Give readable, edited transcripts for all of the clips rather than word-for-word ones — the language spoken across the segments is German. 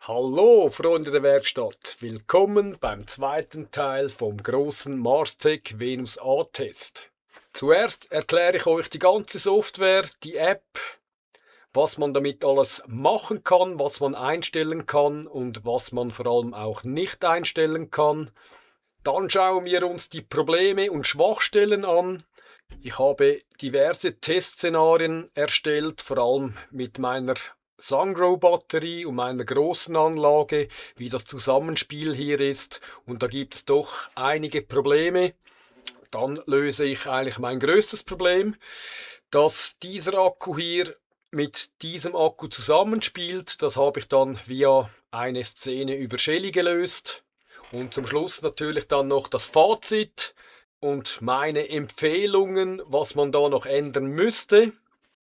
Hallo Freunde der Werkstatt, willkommen beim zweiten Teil vom großen Marstech Venus A-Test. Zuerst erkläre ich euch die ganze Software, die App, was man damit alles machen kann, was man einstellen kann und was man vor allem auch nicht einstellen kann. Dann schauen wir uns die Probleme und Schwachstellen an. Ich habe diverse Testszenarien erstellt, vor allem mit meiner Sungrow-Batterie und meiner großen Anlage, wie das Zusammenspiel hier ist. Und da gibt es doch einige Probleme. Dann löse ich eigentlich mein größtes Problem, dass dieser Akku hier mit diesem Akku zusammenspielt. Das habe ich dann via eine Szene über Shelly gelöst. Und zum Schluss natürlich dann noch das Fazit und meine Empfehlungen, was man da noch ändern müsste.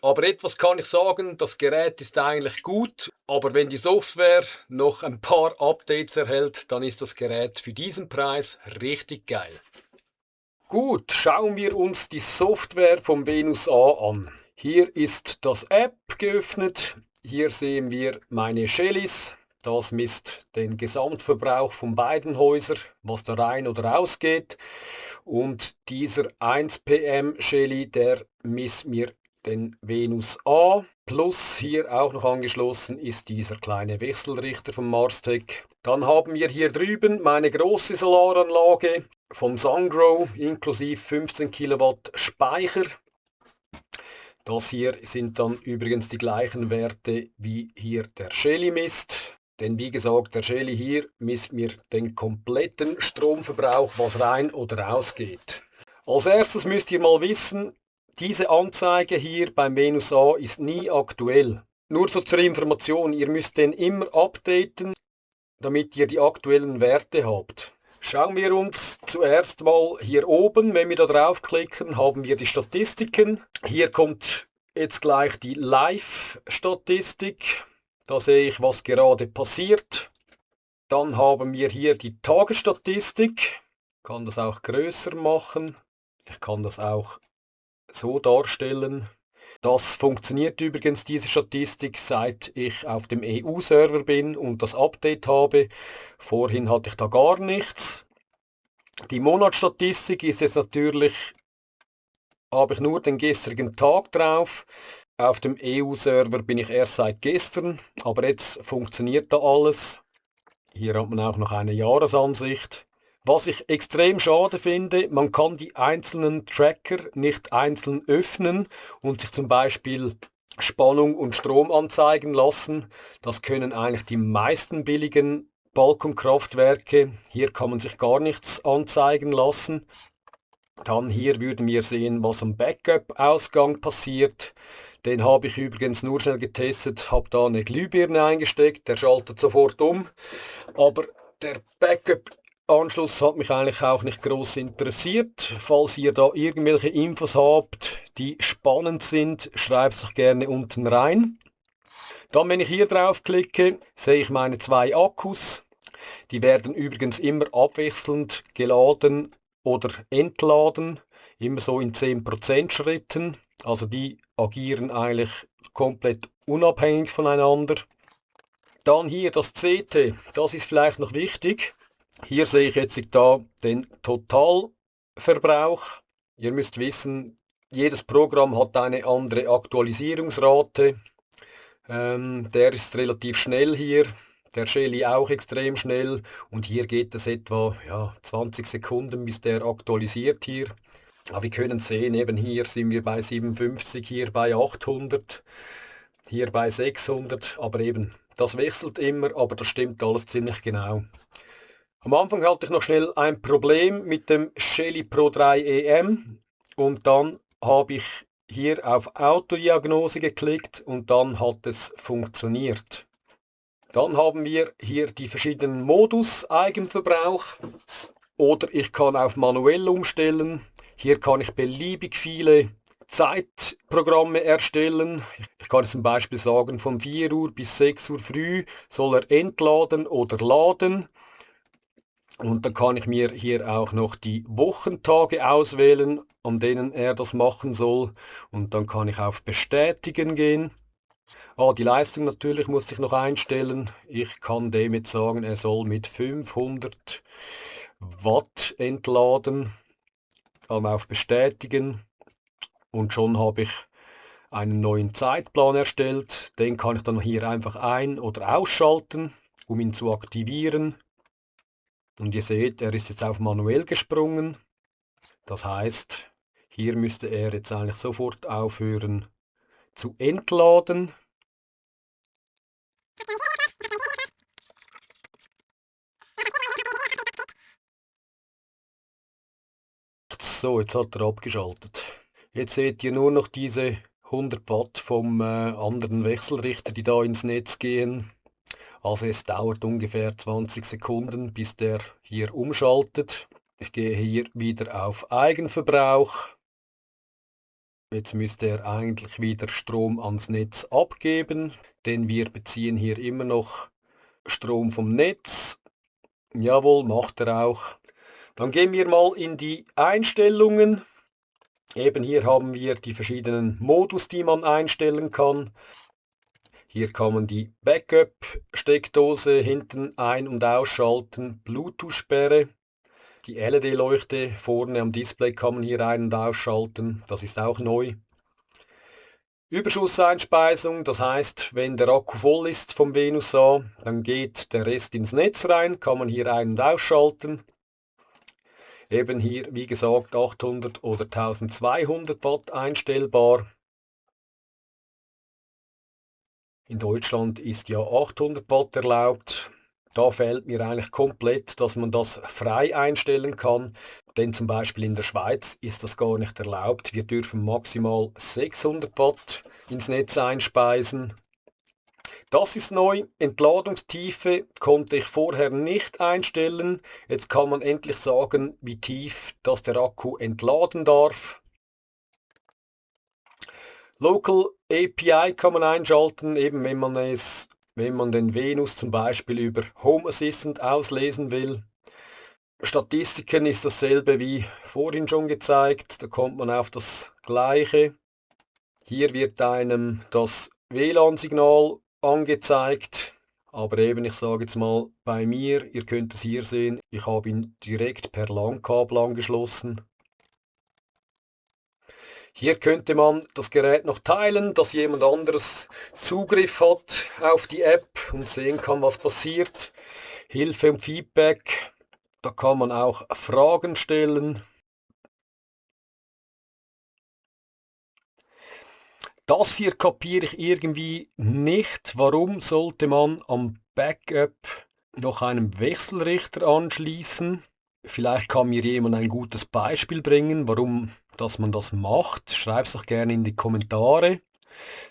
Aber etwas kann ich sagen, das Gerät ist eigentlich gut, aber wenn die Software noch ein paar Updates erhält, dann ist das Gerät für diesen Preis richtig geil. Gut, schauen wir uns die Software vom Venus A an. Hier ist das App geöffnet, hier sehen wir meine Shellys. Das misst den Gesamtverbrauch von beiden Häusern, was da rein oder rausgeht. Und dieser 1 PM Shelly, der misst mir den Venus A. Plus hier auch noch angeschlossen ist dieser kleine Wechselrichter von Marstech. Dann haben wir hier drüben meine große Solaranlage von Sungrow inklusive 15 Kilowatt Speicher. Das hier sind dann übrigens die gleichen Werte wie hier der Shelly misst. Denn wie gesagt, der Shelly hier misst mir den kompletten Stromverbrauch, was rein oder rausgeht. Als erstes müsst ihr mal wissen, diese Anzeige hier beim Venus A ist nie aktuell. Nur so zur Information, ihr müsst den immer updaten, damit ihr die aktuellen Werte habt. Schauen wir uns zuerst mal hier oben, wenn wir da draufklicken, haben wir die Statistiken. Hier kommt jetzt gleich die Live-Statistik. Da sehe ich, was gerade passiert. Dann haben wir hier die Tagesstatistik. Ich kann das auch größer machen. Ich kann das auch so darstellen. Das funktioniert übrigens, diese Statistik, seit ich auf dem EU-Server bin und das Update habe. Vorhin hatte ich da gar nichts. Die Monatsstatistik ist jetzt natürlich, habe ich nur den gestrigen Tag drauf. Auf dem EU-Server bin ich erst seit gestern, aber jetzt funktioniert da alles. Hier hat man auch noch eine Jahresansicht. Was ich extrem schade finde, man kann die einzelnen Tracker nicht einzeln öffnen und sich zum Beispiel Spannung und Strom anzeigen lassen. Das können eigentlich die meisten billigen Balkonkraftwerke. Hier kann man sich gar nichts anzeigen lassen. Dann hier würden wir sehen, was am Backup-Ausgang passiert. Den habe ich übrigens nur schnell getestet, habe da eine Glühbirne eingesteckt, der schaltet sofort um. Aber der Backup-Anschluss hat mich eigentlich auch nicht groß interessiert. Falls ihr da irgendwelche Infos habt, die spannend sind, schreibt es doch gerne unten rein. Dann, wenn ich hier draufklicke, sehe ich meine zwei Akkus. Die werden übrigens immer abwechselnd geladen oder entladen, immer so in 10% Schritten. Also die agieren eigentlich komplett unabhängig voneinander. Dann hier das CT, das ist vielleicht noch wichtig. Hier sehe ich jetzt da den Totalverbrauch. Ihr müsst wissen, jedes Programm hat eine andere Aktualisierungsrate. Der ist relativ schnell hier. Der Shelly auch extrem schnell und hier geht es etwa 20 Sekunden, bis der aktualisiert hier. Aber wir können sehen, eben hier sind wir bei 57, hier bei 800, hier bei 600, aber eben, das wechselt immer, aber das stimmt alles ziemlich genau. Am Anfang hatte ich noch schnell ein Problem mit dem Shelly Pro 3 EM und dann habe ich hier auf Autodiagnose geklickt und dann hat es funktioniert. Dann haben wir hier die verschiedenen Modus Eigenverbrauch oder ich kann auf manuell umstellen. Hier kann ich beliebig viele Zeitprogramme erstellen. Ich kann zum Beispiel sagen, von 4 Uhr bis 6 Uhr früh soll er entladen oder laden. Und dann kann ich mir hier auch noch die Wochentage auswählen, an denen er das machen soll. Und dann kann ich auf Bestätigen gehen. Die Leistung natürlich muss ich noch einstellen. Ich kann dem jetzt sagen, er soll mit 500 Watt entladen. Dann auf Bestätigen und schon habe ich einen neuen Zeitplan erstellt. Den kann ich dann hier einfach ein- oder ausschalten, um ihn zu aktivieren. Und ihr seht, er ist jetzt auf manuell gesprungen. Das heißt, hier müsste er jetzt eigentlich sofort aufhören zu entladen. So, jetzt hat er abgeschaltet. Jetzt seht ihr nur noch diese 100 Watt vom anderen Wechselrichter, die da ins Netz gehen. Also es dauert ungefähr 20 Sekunden, bis der hier umschaltet. Ich gehe hier wieder auf Eigenverbrauch. Jetzt müsste er eigentlich wieder Strom ans Netz abgeben, denn wir beziehen hier immer noch Strom vom Netz. Jawohl, macht er auch. Dann gehen wir mal in die Einstellungen. Eben hier haben wir die verschiedenen Modus, die man einstellen kann. Hier kann man die Backup-Steckdose hinten ein- und ausschalten, Bluetooth-Sperre. Die LED-Leuchte vorne am Display kann man hier ein- und ausschalten, das ist auch neu. Überschusseinspeisung, das heißt, wenn der Akku voll ist vom Venus A, dann geht der Rest ins Netz rein, kann man hier ein- und ausschalten. Eben hier, wie gesagt, 800 oder 1200 Watt einstellbar. In Deutschland ist ja 800 Watt erlaubt. Da fehlt mir eigentlich komplett, dass man das frei einstellen kann. Denn zum Beispiel in der Schweiz ist das gar nicht erlaubt. Wir dürfen maximal 600 Watt ins Netz einspeisen. Das ist neu. Entladungstiefe konnte ich vorher nicht einstellen. Jetzt kann man endlich sagen, wie tief das der Akku entladen darf. Local API kann man einschalten, eben wenn man den Venus zum Beispiel über Home Assistant auslesen will. Statistiken ist dasselbe wie vorhin schon gezeigt, da kommt man auf das Gleiche. Hier wird einem das WLAN-Signal angezeigt, aber eben, ich sage jetzt mal bei mir, ihr könnt es hier sehen, ich habe ihn direkt per LAN-Kabel angeschlossen. Hier könnte man das Gerät noch teilen, dass jemand anderes Zugriff hat auf die App und sehen kann, was passiert. Hilfe und Feedback, da kann man auch Fragen stellen. Das hier kapiere ich irgendwie nicht. Warum sollte man am Backup noch einen Wechselrichter anschließen? Vielleicht kann mir jemand ein gutes Beispiel bringen, warum dass man das macht. Schreib es doch gerne in die Kommentare.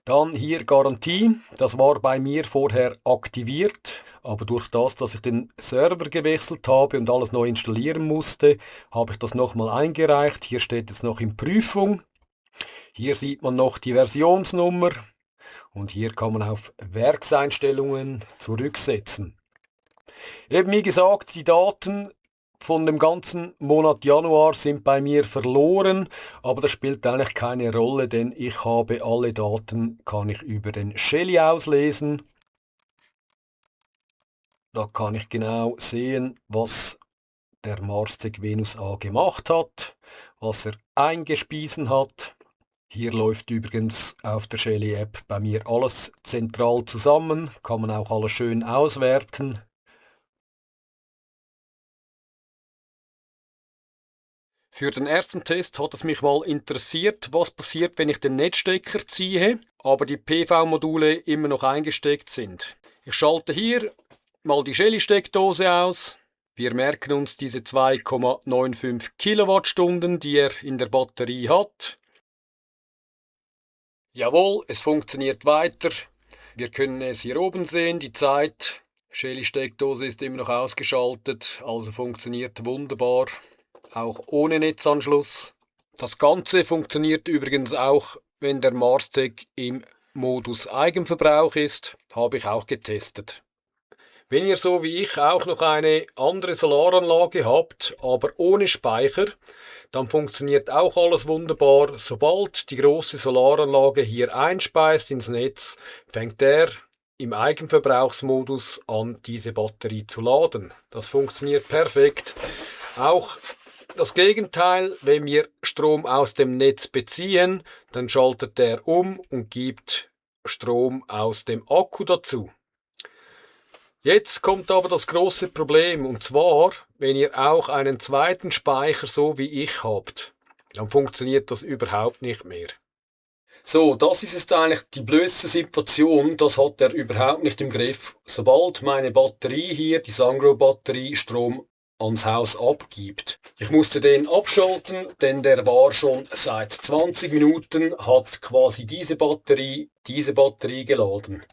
Dann hier Garantie. Das war bei mir vorher aktiviert, aber durch das, dass ich den Server gewechselt habe und alles neu installieren musste, habe ich das nochmal eingereicht. Hier steht jetzt noch in Prüfung. Hier sieht man noch die Versionsnummer und hier kann man auf Werkseinstellungen zurücksetzen. Eben wie gesagt, die Daten von dem ganzen Monat Januar sind bei mir verloren, aber das spielt eigentlich keine Rolle, denn ich habe alle Daten, kann ich über den Shelly auslesen. Da kann ich genau sehen, was der Marstec Venus A gemacht hat, was er eingespiesen hat. Hier läuft übrigens auf der Shelly App bei mir alles zentral zusammen, kann man auch alles schön auswerten. Für den ersten Test hat es mich mal interessiert, was passiert, wenn ich den Netzstecker ziehe, aber die PV-Module immer noch eingesteckt sind. Ich schalte hier mal die Shelly-Steckdose aus. Wir merken uns diese 2,95 Kilowattstunden, die er in der Batterie hat. Jawohl, es funktioniert weiter. Wir können es hier oben sehen, die Zeit. Shelly-Steckdose ist immer noch ausgeschaltet, also funktioniert wunderbar, auch ohne Netzanschluss. Das Ganze funktioniert übrigens auch, wenn der Marstec im Modus Eigenverbrauch ist, habe ich auch getestet. Wenn ihr so wie ich auch noch eine andere Solaranlage habt, aber ohne Speicher, dann funktioniert auch alles wunderbar. Sobald die große Solaranlage hier einspeist ins Netz, fängt er im Eigenverbrauchsmodus an, diese Batterie zu laden. Das funktioniert perfekt. Auch das Gegenteil, wenn wir Strom aus dem Netz beziehen, dann schaltet er um und gibt Strom aus dem Akku dazu. Jetzt kommt aber das große Problem, und zwar, wenn ihr auch einen zweiten Speicher so wie ich habt, dann funktioniert das überhaupt nicht mehr. So, das ist jetzt eigentlich die blödste Situation, das hat er überhaupt nicht im Griff. Sobald meine Batterie hier, die Sungrow-Batterie, Strom ans Haus abgibt. Ich musste den abschalten, denn der war schon seit 20 Minuten, hat quasi diese Batterie geladen.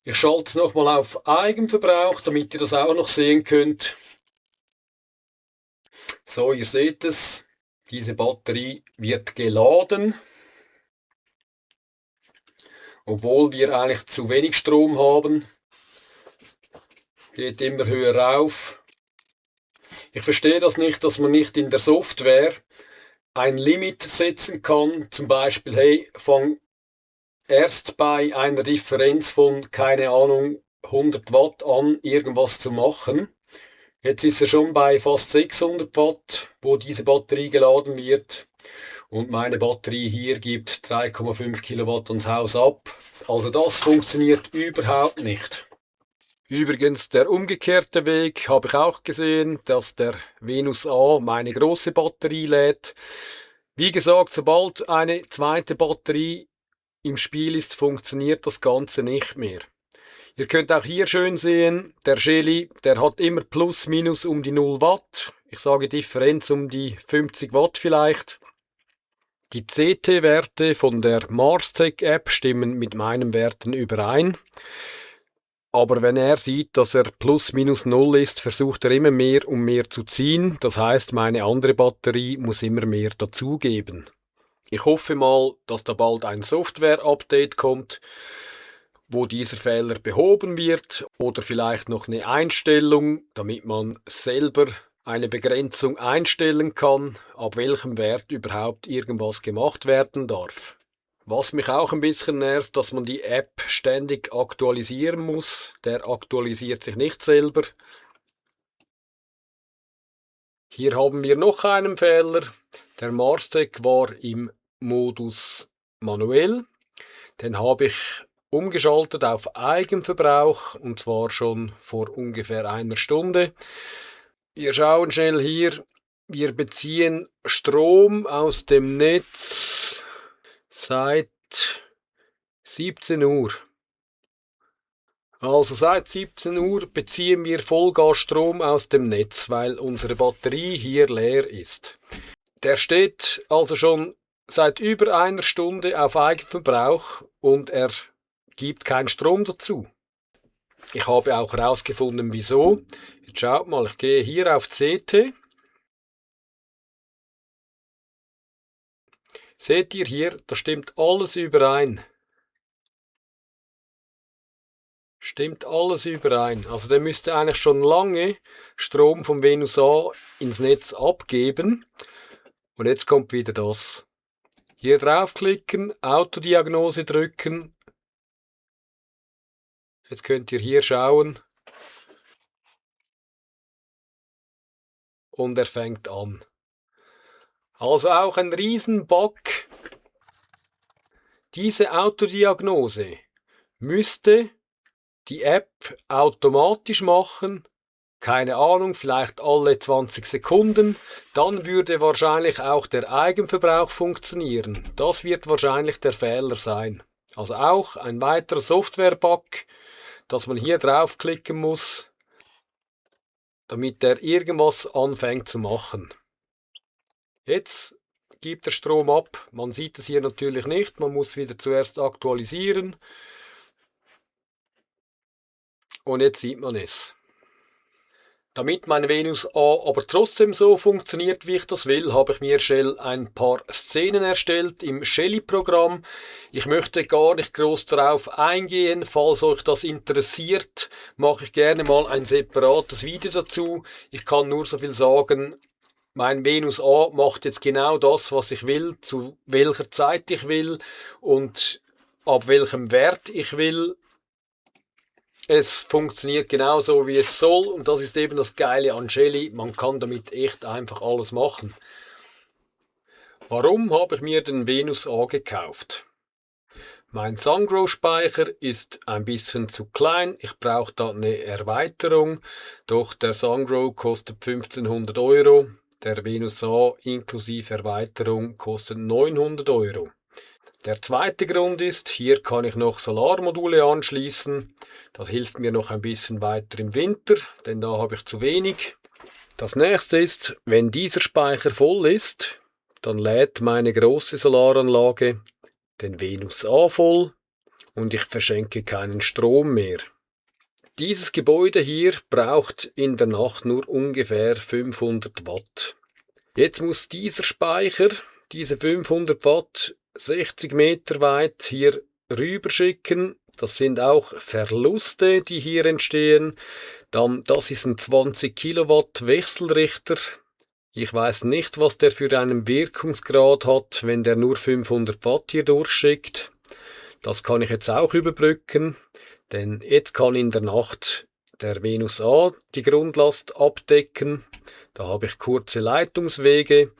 Ich schalte es nochmal auf Eigenverbrauch, damit ihr das auch noch sehen könnt. So, ihr seht es, diese Batterie wird geladen. Obwohl wir eigentlich zu wenig Strom haben. Geht immer höher rauf. Ich verstehe das nicht, dass man nicht in der Software ein Limit setzen kann. Zum Beispiel, hey, fang erst bei einer Differenz von, keine Ahnung, 100 Watt an, irgendwas zu machen. Jetzt ist er schon bei fast 600 Watt, wo diese Batterie geladen wird. Und meine Batterie hier gibt 3,5 Kilowatt ans Haus ab. Also das funktioniert überhaupt nicht. Übrigens, der umgekehrte Weg habe ich auch gesehen, dass der Venus A meine große Batterie lädt. Wie gesagt, sobald eine zweite Batterie im Spiel ist, funktioniert das Ganze nicht mehr. Ihr könnt auch hier schön sehen, der Shelly, der hat immer plus minus um die 0 Watt. Ich sage Differenz um die 50 Watt vielleicht. Die CT-Werte von der Marstech-App stimmen mit meinen Werten überein. Aber wenn er sieht, dass er plus minus 0 ist, versucht er immer mehr und mehr zu ziehen. Das heißt, meine andere Batterie muss immer mehr dazugeben. Ich hoffe mal, dass da bald ein Software-Update kommt, wo dieser Fehler behoben wird, oder vielleicht noch eine Einstellung, damit man selber eine Begrenzung einstellen kann, ab welchem Wert überhaupt irgendwas gemacht werden darf. Was mich auch ein bisschen nervt, dass man die App ständig aktualisieren muss. Der aktualisiert sich nicht selber. Hier haben wir noch einen Fehler. Der Marstech war im Modus manuell. Den habe ich umgeschaltet auf Eigenverbrauch, und zwar schon vor ungefähr einer Stunde. Wir schauen schnell hier. Wir beziehen Strom aus dem Netz seit 17 Uhr. Also seit 17 Uhr beziehen wir Vollgasstrom aus dem Netz, weil unsere Batterie hier leer ist. Der steht also schon seit über einer Stunde auf Eigenverbrauch und er gibt keinen Strom dazu. Ich habe auch herausgefunden, wieso. Jetzt schaut mal, ich gehe hier auf CT. Seht ihr hier, da stimmt alles überein. Stimmt alles überein. Also der müsste eigentlich schon lange Strom vom Venus A ins Netz abgeben. Und jetzt kommt wieder das. Hier draufklicken, Autodiagnose drücken. Jetzt könnt ihr hier schauen. Und er fängt an. Also auch ein Riesenbug. Diese Autodiagnose müsste die App automatisch machen. Keine Ahnung, vielleicht alle 20 Sekunden. Dann würde wahrscheinlich auch der Eigenverbrauch funktionieren. Das wird wahrscheinlich der Fehler sein. Also auch ein weiterer Software-Bug, dass man hier draufklicken muss, damit er irgendwas anfängt zu machen. Jetzt gibt er Strom ab. Man sieht es hier natürlich nicht. Man muss wieder zuerst aktualisieren. Und jetzt sieht man es. Damit mein Venus A aber trotzdem so funktioniert, wie ich das will, habe ich mir schnell ein paar Szenen erstellt im Shelly-Programm. Ich möchte gar nicht groß darauf eingehen. Falls euch das interessiert, mache ich gerne mal ein separates Video dazu. Ich kann nur so viel sagen, mein Venus A macht jetzt genau das, was ich will, zu welcher Zeit ich will und ab welchem Wert ich will. Es funktioniert genauso, wie es soll, und das ist eben das Geile an Shelly. Man kann damit echt einfach alles machen. Warum habe ich mir den Venus A gekauft? Mein SunGrow-Speicher ist ein bisschen zu klein. Ich brauche da eine Erweiterung. Doch der SunGrow kostet 1500 Euro. Der Venus A inklusive Erweiterung kostet 900 Euro. Der zweite Grund ist, hier kann ich noch Solarmodule anschließen. Das hilft mir noch ein bisschen weiter im Winter, denn da habe ich zu wenig. Das nächste ist, wenn dieser Speicher voll ist, dann lädt meine große Solaranlage den Venus A voll und ich verschenke keinen Strom mehr. Dieses Gebäude hier braucht in der Nacht nur ungefähr 500 Watt. Jetzt muss dieser Speicher, diese 500 Watt, 60 Meter weit hier rüber schicken. Das sind auch Verluste, die hier entstehen. Dann, das ist ein 20 Kilowatt Wechselrichter. Ich weiß nicht, was der für einen Wirkungsgrad hat, wenn der nur 500 Watt hier durchschickt. Das kann ich jetzt auch überbrücken, denn jetzt kann in der Nacht der Venus A die Grundlast abdecken. Da habe ich kurze Leitungswege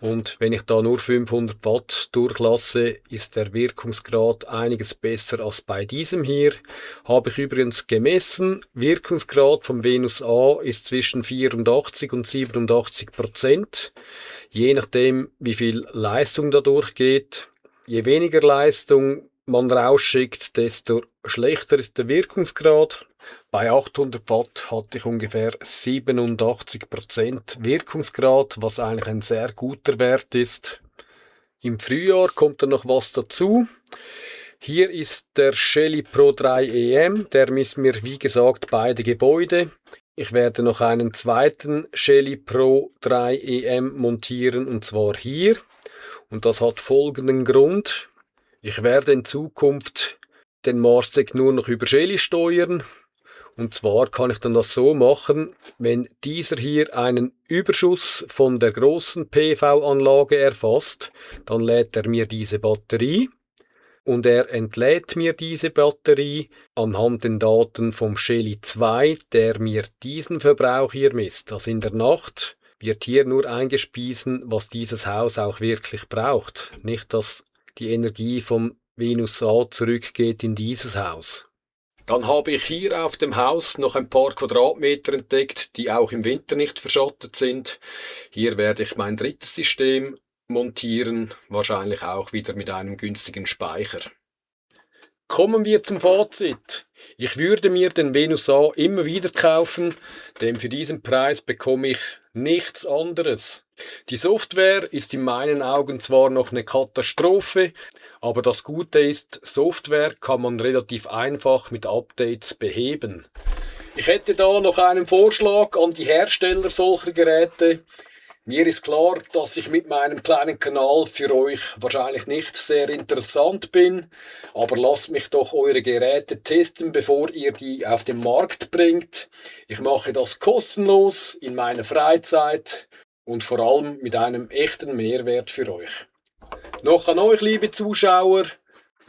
und wenn ich da nur 500 Watt durchlasse, ist der Wirkungsgrad einiges besser als bei diesem hier. Habe ich übrigens gemessen. Wirkungsgrad vom Venus A ist zwischen 84 und 87%. Je nachdem, wie viel Leistung da durchgeht. Je weniger Leistung man rausschickt, desto schlechter ist der Wirkungsgrad. Bei 800 Watt hatte ich ungefähr 87% Wirkungsgrad, was eigentlich ein sehr guter Wert ist. Im Frühjahr kommt dann noch was dazu. Hier ist der Shelly Pro 3 EM, der misst mir wie gesagt beide Gebäude. Ich werde noch einen zweiten Shelly Pro 3 EM montieren, und zwar hier. Und das hat folgenden Grund. Ich werde in Zukunft den Marsec nur noch über Shelly steuern. Und zwar kann ich dann das so machen, wenn dieser hier einen Überschuss von der großen PV-Anlage erfasst, dann lädt er mir diese Batterie und er entlädt mir diese Batterie anhand den Daten vom Shelly 2, der mir diesen Verbrauch hier misst. Also in der Nacht wird hier nur eingespiesen, was dieses Haus auch wirklich braucht. Nicht, dass die Energie vom Venus A zurückgeht in dieses Haus. Dann habe ich hier auf dem Haus noch ein paar Quadratmeter entdeckt, die auch im Winter nicht verschattet sind. Hier werde ich mein drittes System montieren, wahrscheinlich auch wieder mit einem günstigen Speicher. Kommen wir zum Fazit. Ich würde mir den Venus A immer wieder kaufen, denn für diesen Preis bekomme ich nichts anderes. Die Software ist in meinen Augen zwar noch eine Katastrophe, aber das Gute ist, Software kann man relativ einfach mit Updates beheben. Ich hätte da noch einen Vorschlag an die Hersteller solcher Geräte. Mir ist klar, dass ich mit meinem kleinen Kanal für euch wahrscheinlich nicht sehr interessant bin, aber lasst mich doch eure Geräte testen, bevor ihr die auf den Markt bringt. Ich mache das kostenlos in meiner Freizeit und vor allem mit einem echten Mehrwert für euch. Noch an euch, liebe Zuschauer,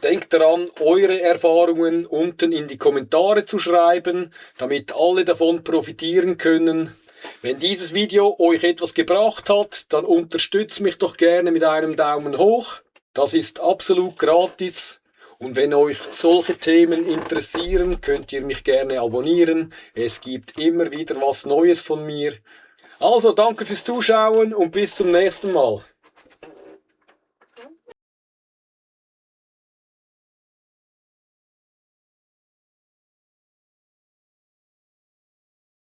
denkt daran, eure Erfahrungen unten in die Kommentare zu schreiben, damit alle davon profitieren können. Wenn dieses Video euch etwas gebracht hat, dann unterstützt mich doch gerne mit einem Daumen hoch. Das ist absolut gratis. Und wenn euch solche Themen interessieren, könnt ihr mich gerne abonnieren. Es gibt immer wieder was Neues von mir. Also danke fürs Zuschauen und bis zum nächsten Mal.